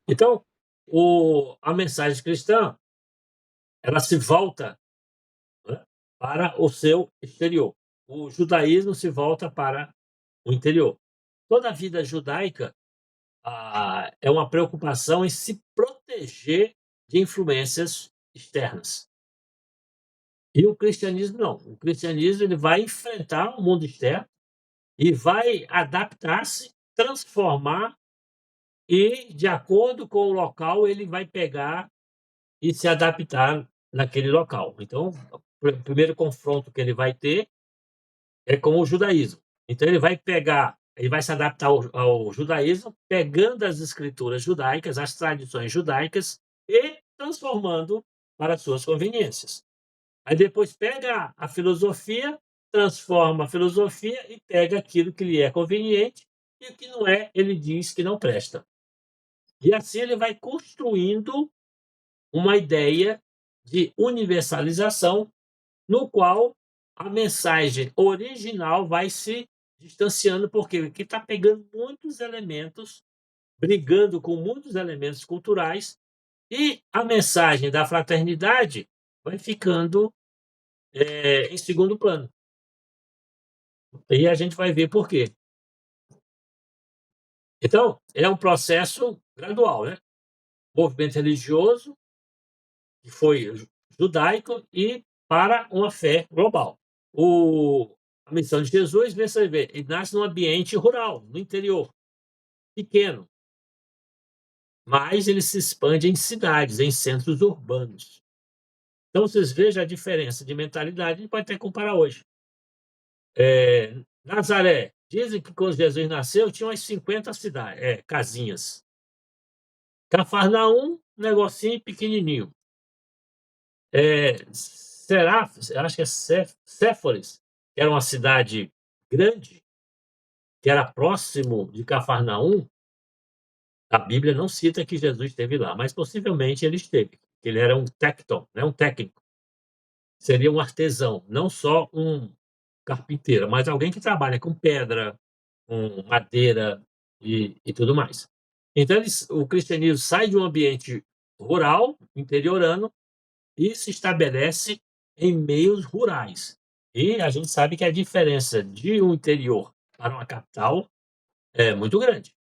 Então, a mensagem cristã, ela se volta, né, para o seu exterior. O judaísmo se volta para o interior. Toda a vida judaica, é uma preocupação em se proteger de influências externas. E o cristianismo não. O cristianismo ele vai enfrentar o mundo externo e vai adaptar-se, transformar e, de acordo com o local, ele vai pegar e se adaptar naquele local. Então, o primeiro confronto que ele vai ter é com o judaísmo. Então ele vai se adaptar ao judaísmo, pegando as escrituras judaicas, as tradições judaicas e transformando para as suas conveniências. Aí depois pega a filosofia, transforma a filosofia e pega aquilo que lhe é conveniente e o que não é, ele diz que não presta. E assim ele vai construindo uma ideia de universalização, no qual a mensagem original vai se distanciando, porque está pegando muitos elementos, brigando com muitos elementos culturais, e a mensagem da fraternidade vai ficando em segundo plano. E a gente vai ver por quê. Então, é um processo gradual, né? Movimento religioso, que foi judaico, e para uma fé global. A missão de Jesus, você vê, ele nasce num ambiente rural, no interior, pequeno, mas ele se expande em cidades, em centros urbanos. Então, vocês vejam a diferença de mentalidade, a gente pode até comparar hoje. Nazaré, dizem que quando Jesus nasceu, tinha umas 50 cidades, casinhas. Cafarnaum, negocinho pequenininho. Acho que é Séforis, que era uma cidade grande, que era próximo de Cafarnaum. A Bíblia não cita que Jesus esteve lá, mas possivelmente ele esteve. Ele era um tecton, né, um técnico. Seria um artesão, não só um carpinteiro, mas alguém que trabalha com pedra, com madeira e tudo mais. Então o cristianismo sai de um ambiente rural, interiorano, e se estabelece em meios rurais. E a gente sabe que a diferença de um interior para uma capital é muito grande.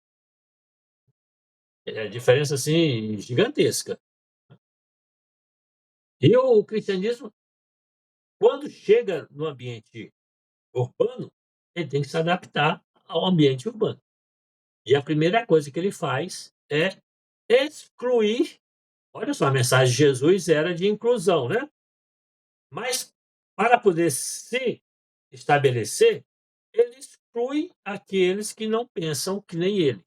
É a diferença, assim, gigantesca. E o cristianismo, quando chega no ambiente urbano, ele tem que se adaptar ao ambiente urbano. E a primeira coisa que ele faz é excluir. Olha só, a mensagem de Jesus era de inclusão, né? Mas, para poder se estabelecer, ele exclui aqueles que não pensam que nem ele.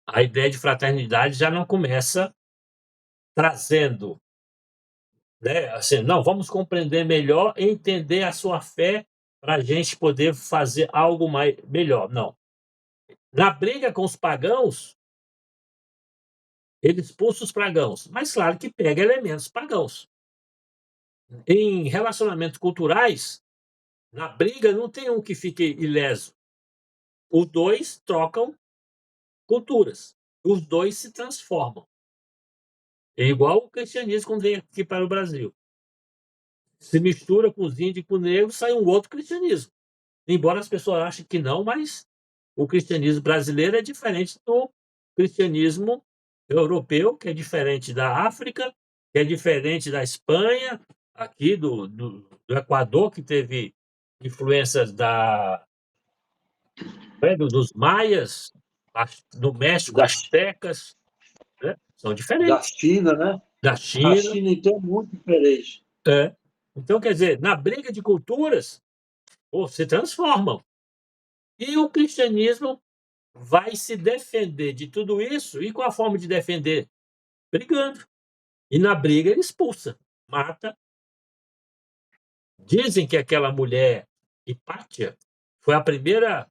A ideia de fraternidade já não começa trazendo, né, assim, não, vamos compreender melhor, entender a sua fé para a gente poder fazer algo melhor. Não. Na briga com os pagãos, ele expulsa os pagãos, mas claro que pega elementos pagãos. Em relacionamentos culturais, na briga não tem um que fique ileso. Os dois trocam culturas. Os dois se transformam. É igual o cristianismo quando vem aqui para o Brasil. Se mistura com os índios e com o negro, sai um outro cristianismo. Embora as pessoas achem que não, mas o cristianismo brasileiro é diferente do cristianismo europeu, que é diferente da África, que é diferente da Espanha, aqui do Equador, que teve influências dos maias, no México, Da, astecas, né? São da diferentes. China, né? Da A China. China, então, é muito diferente. Então, quer dizer, na briga de culturas, se transformam. E o cristianismo vai se defender de tudo isso, e qual a forma de defender? Brigando. E na briga ele expulsa, mata. Dizem que aquela mulher, Hipátia, foi a primeira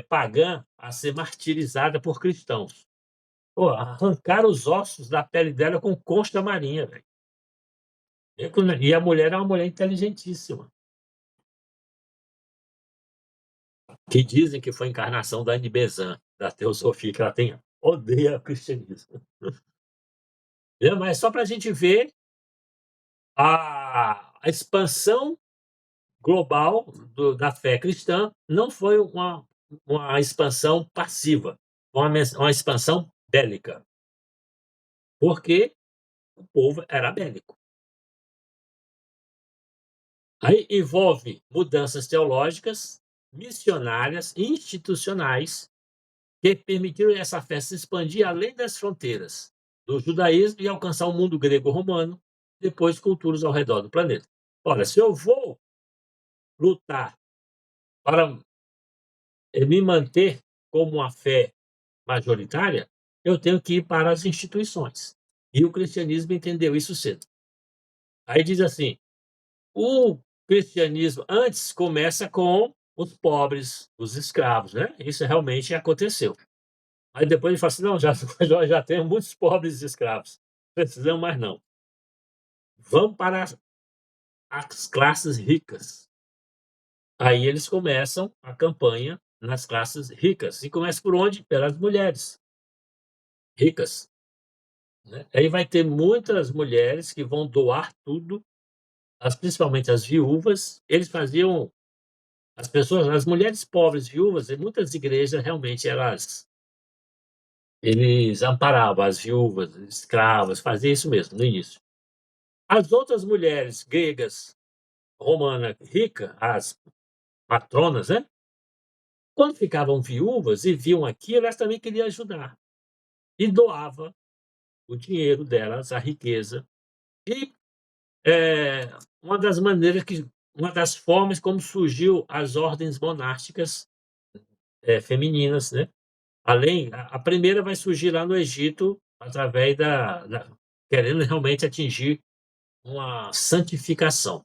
pagã a ser martirizada por cristãos. Pô, arrancaram os ossos da pele dela com concha marinha, velho. E a mulher é uma mulher inteligentíssima, que dizem que foi a encarnação da Anne Besant, da teosofia que ela tem odeia o cristianismo. Mas só para a gente ver a expansão global da fé cristã não foi uma expansão passiva, uma expansão bélica, porque o povo era bélico. Aí envolve mudanças teológicas, missionárias e institucionais que permitiram essa fé se expandir além das fronteiras do judaísmo e alcançar o mundo grego-romano, depois culturas ao redor do planeta. Ora, se eu vou lutar para me manter como uma fé majoritária, eu tenho que ir para as instituições. E o cristianismo entendeu isso cedo. Aí diz assim: o cristianismo antes começa com os pobres, os escravos, né? Isso realmente aconteceu. Aí depois ele fala assim: não, já, já temos muitos pobres e escravos, precisamos mais não. Vamos para as classes ricas. Aí eles começam a campanha nas classes ricas. E começa por onde? Pelas mulheres ricas. Né? Aí vai ter muitas mulheres que vão doar tudo, principalmente as viúvas. Eles faziam as mulheres pobres viúvas, em muitas igrejas realmente eles amparavam as viúvas, escravas, faziam isso mesmo no início. As outras mulheres gregas, romana rica, as matronas, né? Quando ficavam viúvas e viam aquilo, elas também queriam ajudar e doava o dinheiro delas, a riqueza. E é, uma das formas como surgiu as ordens monásticas femininas, né? Além, a primeira vai surgir lá no Egito através querendo realmente atingir uma santificação.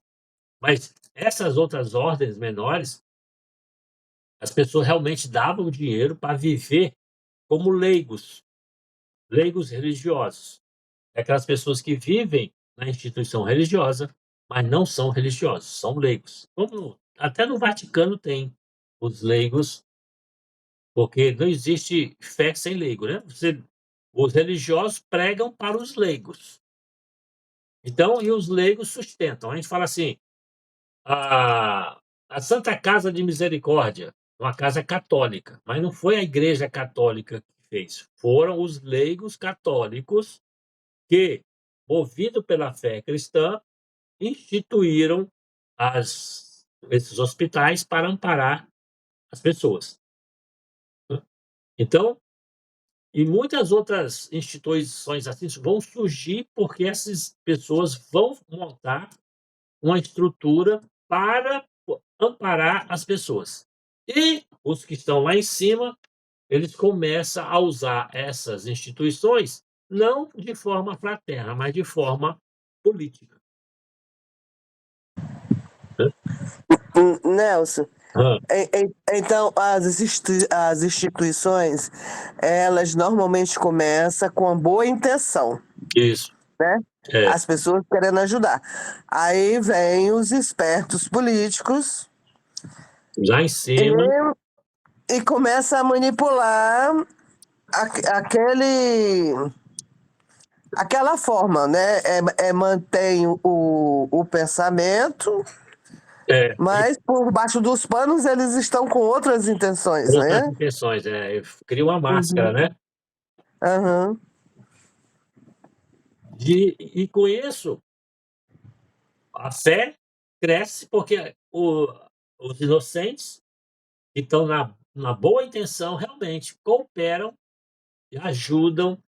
Mas essas outras ordens menores, as pessoas realmente davam dinheiro para viver como leigos, leigos religiosos. É aquelas pessoas que vivem na instituição religiosa, mas não são religiosos, são leigos. Como até no Vaticano tem os leigos, porque não existe fé sem leigo, né? Os religiosos pregam para os leigos. Então, e os leigos sustentam. A gente fala assim, a, a Santa Casa de Misericórdia, uma casa católica, mas não foi a Igreja Católica que fez, foram os leigos católicos que, movido pela fé cristã, instituíram esses hospitais para amparar as pessoas. Então, e muitas outras instituições assim vão surgir porque essas pessoas vão montar uma estrutura para amparar as pessoas. E os que estão lá em cima, eles começam a usar essas instituições não de forma fraterna, mas de forma política. Nelson, Hã, então as instituições, elas normalmente começam com uma boa intenção, isso. né? É, As pessoas querendo ajudar. Aí vem os espertos políticos lá em cima, e começa a manipular aquela forma, né? Mantém o pensamento, é, mas por baixo dos panos eles estão com outras intenções, outras né? intenções, cria uma máscara, Uhum. né? Aham. E com isso, a fé cresce porque os inocentes que estão na boa intenção realmente cooperam e ajudam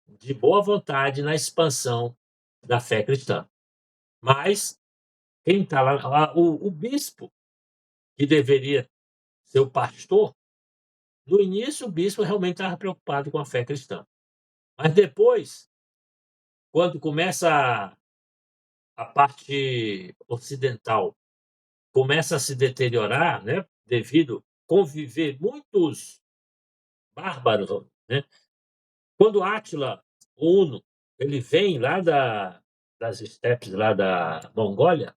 de boa vontade na expansão da fé cristã. Mas quem está lá, o bispo, que deveria ser o pastor, no início o bispo realmente estava preocupado com a fé cristã. Mas depois, quando começa a parte ocidental começa a se deteriorar, né, devido conviver muitos bárbaros, né? Quando Átila, o Huno, ele vem lá das estepes lá da Mongólia,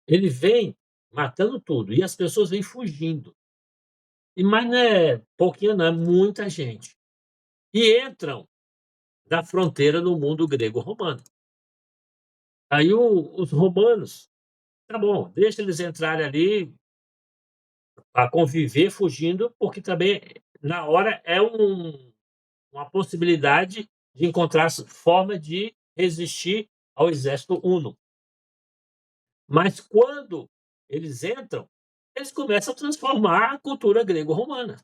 ele vem matando tudo e as pessoas vêm fugindo. Mas não é pouquinho não, é muita gente. e entram da fronteira no mundo grego-romano. Aí os romanos, tá bom, deixa eles entrarem ali a conviver fugindo, porque também na hora é uma possibilidade de encontrar forma de resistir ao exército huno. Mas quando eles entram, eles começam a transformar a cultura grego-romana.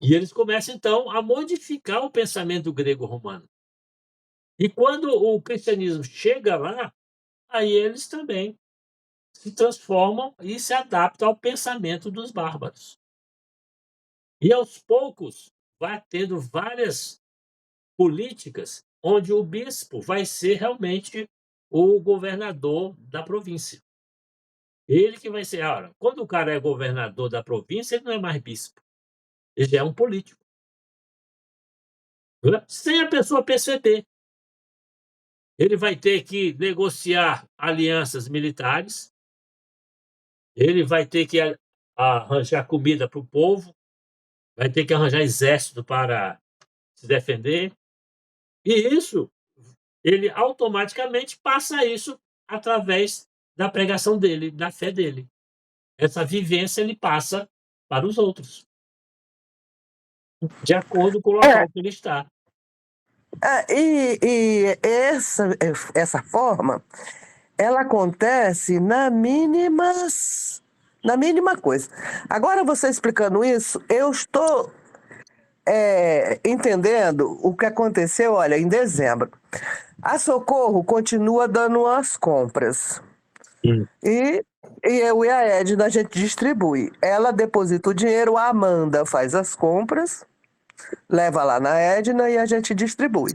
E eles começam, então, a modificar o pensamento grego-romano. E quando o cristianismo chega lá, aí eles também se transformam e se adaptam ao pensamento dos bárbaros. E aos poucos vai tendo várias políticas onde o bispo vai ser realmente o governador da província. Ele que vai ser, olha, quando o cara é governador da província, ele não é mais bispo, ele já é um político, né? Sem a pessoa perceber. Ele vai ter que negociar alianças militares, ele vai ter que arranjar comida para o povo, vai ter que arranjar exército para se defender, e isso, ele automaticamente passa isso através da pregação dele, da fé dele. Essa vivência ele passa para os outros, de acordo com o É, local que ele está. e essa forma, ela acontece na mínima coisa. Agora, você explicando isso, eu estou entendendo o que aconteceu, olha, em dezembro. A Socorro continua dando as compras. Hum. E eu e a Edna, a gente distribui. Ela deposita o dinheiro, a Amanda faz as compras, leva lá na Edna e a gente distribui.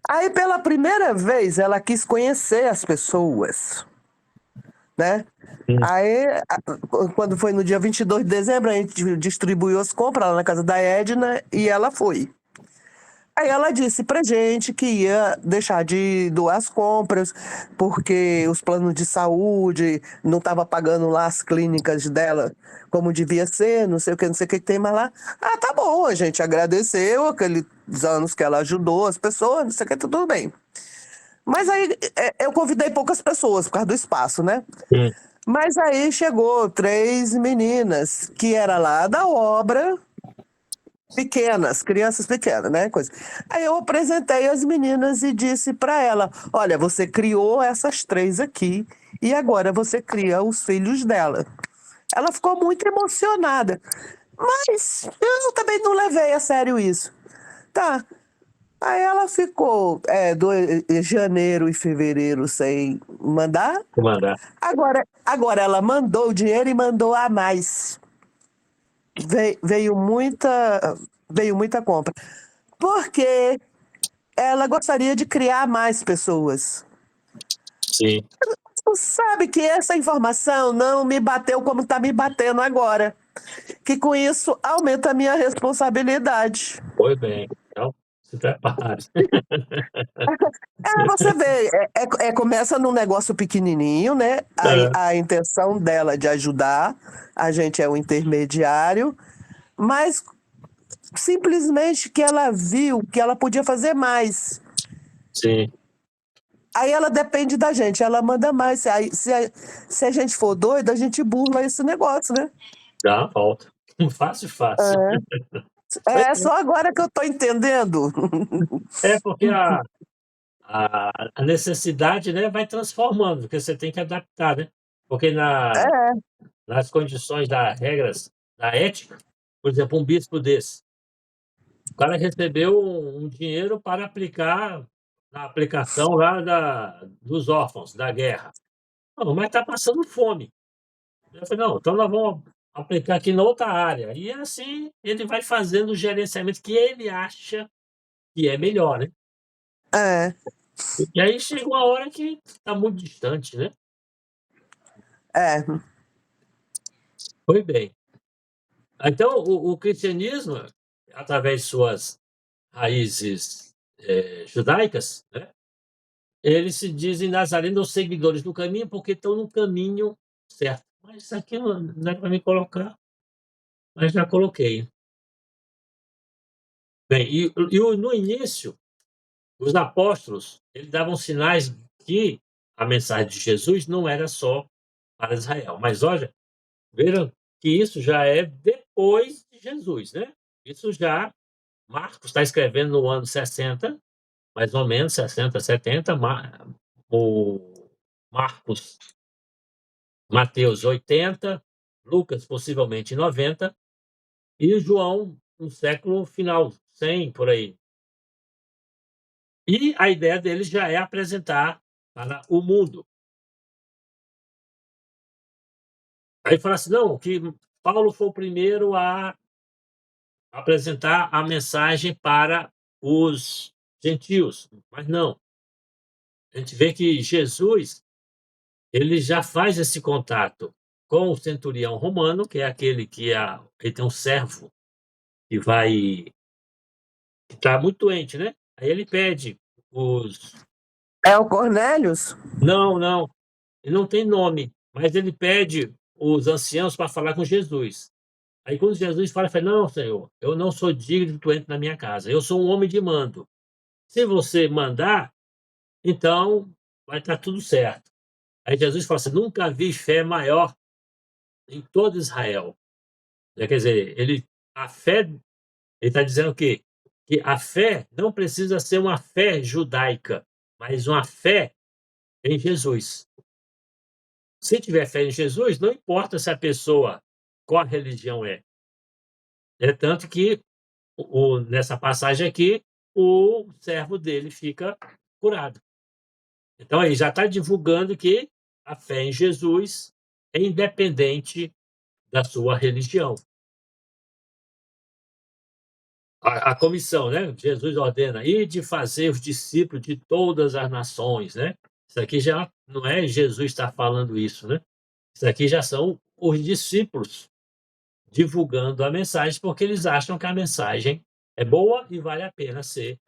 Aí, pela primeira vez, ela quis conhecer as pessoas, né? Hum. Aí, quando foi no dia 22 de dezembro, a gente distribuiu as compras lá na casa da Edna e ela foi. Aí ela disse pra gente que ia deixar de doar as compras, porque os planos de saúde não estavam pagando lá as clínicas dela como devia ser, não sei o que, não sei o que tem mais lá. Ah, tá bom, a gente agradeceu aqueles anos que ela ajudou as pessoas, não sei o que, tudo bem. Mas aí eu convidei poucas pessoas por causa do espaço, né? Hum. Mas aí chegou 3 meninas que era lá da obra, pequenas, crianças pequenas, né? Coisa. Aí eu apresentei as meninas e disse para ela: olha, você criou essas 3 aqui e agora você cria os filhos dela. Ela ficou muito emocionada, mas eu também não levei a sério isso. Tá. Aí ela ficou janeiro e fevereiro sem mandar. Comandar. Agora ela mandou o dinheiro e mandou a mais. Veio muita compra. Porque ela gostaria de criar mais pessoas. Sim. Tu sabe que essa informação não me bateu como está me batendo agora. Que com isso aumenta a minha responsabilidade. Foi bem. Então, se prepare. Você vê, começa num negócio pequenininho, né? É, A intenção dela de ajudar, a gente é o intermediário, mas simplesmente que ela viu que ela podia fazer mais. sim, Aí ela depende da gente, ela manda mais. Aí, se a gente for doido, a gente burla esse negócio, né? dá uma volta. Fácil, fácil. Pois É só agora que eu tô entendendo. é, porque a necessidade, né, vai transformando, porque você tem que adaptar, né? Porque É, nas condições das regras da ética, por exemplo, um bispo desse, o cara recebeu um dinheiro para aplicar na aplicação lá dos órfãos da guerra. Não, mas está passando fome. Eu falei: "Não, então nós vamos aplicar aqui na outra área". E assim ele vai fazendo o gerenciamento que ele acha que é melhor, né. é, E aí chega uma hora que está muito distante, né. é, Foi bem. Então o cristianismo, através de suas raízes, judaicas, né, eles se dizem nazarenos, seguidores do caminho, porque estão no caminho certo. Mas isso aqui não é para me colocar, mas já coloquei. Bem, no início, os apóstolos, eles davam sinais que a mensagem de Jesus não era só para Israel. Mas olha, vejam que isso já é depois de Jesus, né? Isso já, Marcos está escrevendo no ano 60, mais ou menos, 60, 70, o Marcos, Mateus 80, Lucas possivelmente 90, e João no século final, 100, por aí. E a ideia deles já é apresentar para o mundo. Aí fala assim, não, que Paulo foi o primeiro a apresentar a mensagem para os gentios, mas não. A gente vê que Jesus, ele já faz esse contato com o centurião romano, que é aquele que ele tem um servo que que está muito doente, né? Aí ele pede os... É o Cornélios? Não, não, ele não tem nome, mas ele pede os anciãos para falar com Jesus. Aí quando Jesus fala, não, Senhor, eu não sou digno que tu entre na minha casa, eu sou um homem de mando. Se você mandar, então vai estar tudo certo. Aí Jesus fala assim, nunca vi fé maior em todo Israel. Quer dizer, a fé, ele está dizendo o quê? Que a fé não precisa ser uma fé judaica, mas uma fé em Jesus. Se tiver fé em Jesus, não importa se a pessoa, qual religião é. É tanto que, nessa passagem aqui, o servo dele fica curado. Então, ele já está divulgando que a fé em Jesus é independente da sua religião. A comissão, né? Jesus ordena, e de fazer os discípulos de todas as nações, né? Isso aqui já não é Jesus estar falando isso, né? Isso aqui já são os discípulos divulgando a mensagem, porque eles acham que a mensagem é boa e vale a pena ser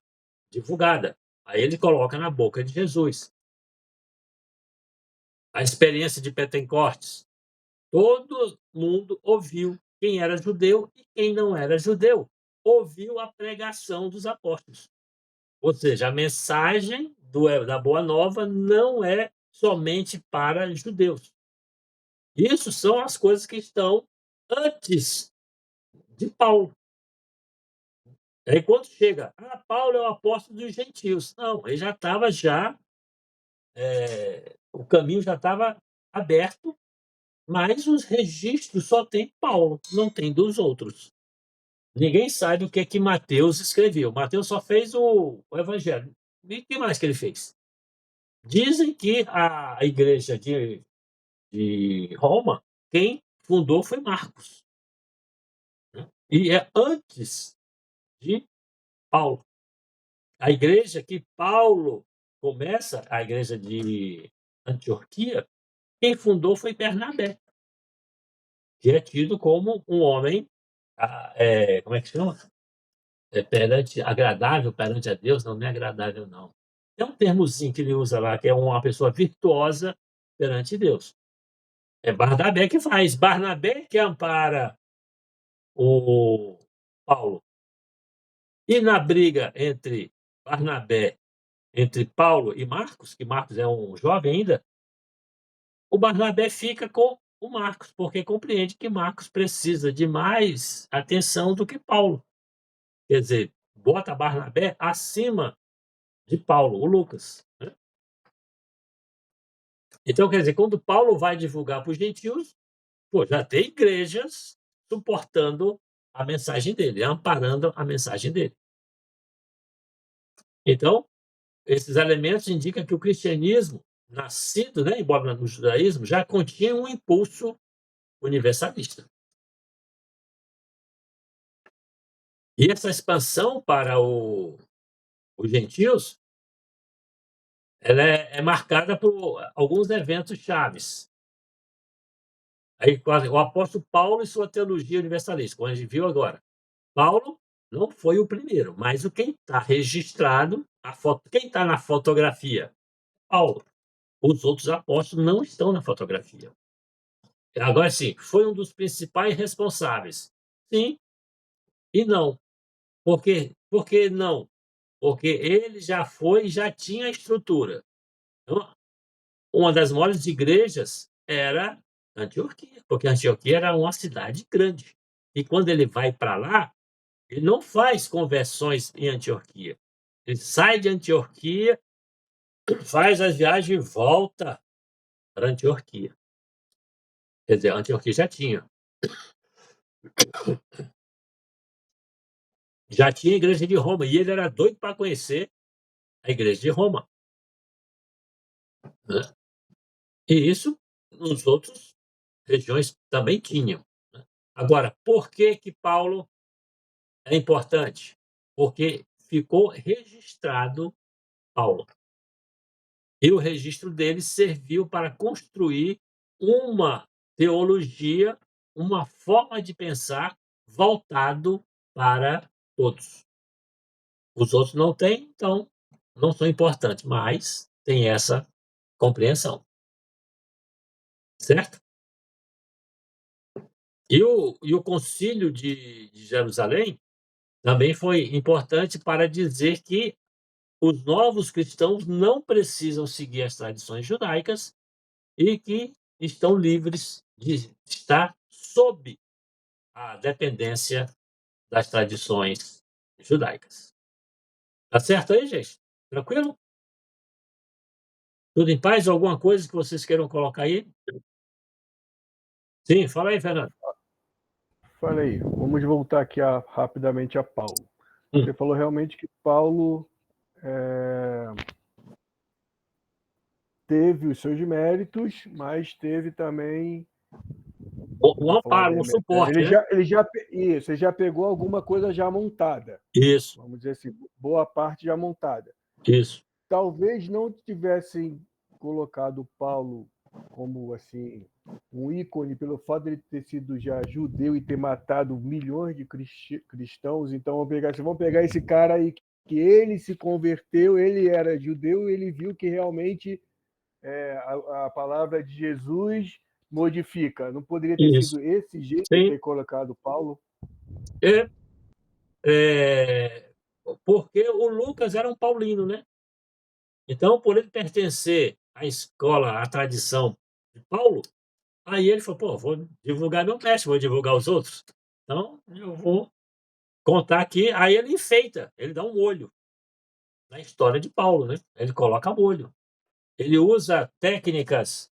divulgada. Aí ele coloca na boca de Jesus. A experiência de Pentecostes. Todo mundo ouviu, quem era judeu e quem não era judeu, ouviu a pregação dos apóstolos. Ou seja, a mensagem da Boa Nova não é somente para judeus. Isso são as coisas que estão antes de Paulo. Aí quando chega, Paulo é o apóstolo dos gentios. Não, ele já estava o caminho já estava aberto, mas os registros só tem Paulo, não tem dos outros. Ninguém sabe o que Mateus escreveu. Mateus só fez o evangelho. E o que mais que ele fez? Dizem que a igreja de Roma, quem fundou foi Marcos, né? E é antes de Paulo. A igreja que Paulo começa, a igreja de Antioquia, quem fundou foi Bernabé, que é tido como um homem, como é que chama? Agradável perante a Deus. Não, não é agradável, não. É um termozinho que ele usa lá, que é uma pessoa virtuosa perante Deus. É Barnabé que faz. Barnabé que ampara o Paulo. E na briga entre Paulo e Marcos, que Marcos é um jovem ainda, o Barnabé fica com o Marcos, porque compreende que Marcos precisa de mais atenção do que Paulo. Quer dizer, bota Barnabé acima de Paulo, o Lucas, né? Então, quer dizer, quando Paulo vai divulgar para os gentios, já tem igrejas suportando a mensagem dele, amparando a mensagem dele. Então, esses elementos indicam que o cristianismo, nascido, né, embora no judaísmo, já continha um impulso universalista. E essa expansão para os gentios, ela é marcada por alguns eventos chaves. Aí, o apóstolo Paulo e sua teologia universalista, como a gente viu agora. Paulo não foi o primeiro, mas quem está registrado, quem está na fotografia? Paulo. Os outros apóstolos não estão na fotografia. Agora sim, foi um dos principais responsáveis. Sim e não. Porque Por que não? Porque ele já foi e já tinha a estrutura. Então, uma das maiores igrejas era Antioquia, porque Antioquia era uma cidade grande. E quando ele vai para lá, ele não faz conversões em Antioquia. Ele sai de Antioquia, faz as viagens e volta para Antioquia. Quer dizer, Antioquia já tinha a igreja de Roma, e ele era doido para conhecer a igreja de Roma, né. E isso nos outros regiões também tinham, né. Agora, por que que Paulo é importante? Porque ficou registrado Paulo. E o registro dele serviu para construir uma teologia, uma forma de pensar voltado para todos. Os outros não têm, então não são importantes, mas tem essa compreensão, certo? E o concílio de Jerusalém também foi importante para dizer que os novos cristãos não precisam seguir as tradições judaicas e que estão livres de estar sob a dependência das tradições judaicas. Tá certo aí, gente? Tranquilo? Tudo em paz? Alguma coisa que vocês queiram colocar aí? Sim, fala aí, Fernando. Fala aí, vamos voltar aqui rapidamente a Paulo. Hum. Você falou realmente que Paulo teve os seus méritos, mas teve também O amparo, um suporte, né? Ele já pegou alguma coisa já montada. Isso, Vamos dizer assim, boa parte já montada. isso. Talvez não tivessem colocado Paulo como assim um ícone pelo fato de ele ter sido já judeu e ter matado milhões de cristãos. Então vamos pegar esse cara aí que ele se converteu, ele era judeu, ele viu que realmente a palavra de Jesus modifica. Não poderia ter Isso. sido esse jeito de Sim. ter colocado Paulo? Porque o Lucas era um paulino, né? Então, por ele pertencer à escola, à tradição de Paulo, aí ele falou: "Pô, vou divulgar meu mestre, vou divulgar os outros. Então, eu vou contar aqui". Aí ele enfeita, ele dá um olho na história de Paulo, né? Ele coloca molho. Ele usa técnicas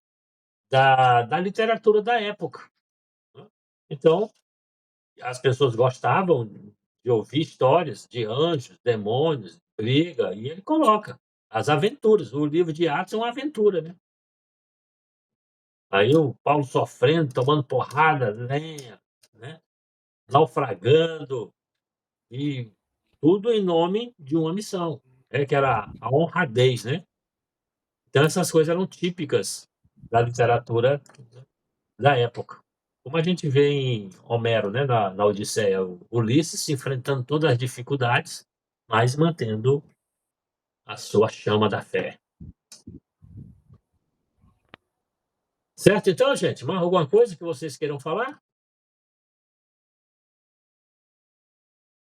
da literatura da época, né. Então, as pessoas gostavam de ouvir histórias de anjos, demônios, briga, e ele coloca as aventuras. O livro de Atos é uma aventura, né. Aí o Paulo sofrendo, tomando porrada, lenha, né, naufragando, e tudo em nome de uma missão, que era a honradez, né. Então essas coisas eram típicas da literatura da época. Como a gente vê em Homero, né, na Odisseia, o Ulisses enfrentando todas as dificuldades, mas mantendo a sua chama da fé. Certo então, gente? Mais alguma coisa que vocês queiram falar?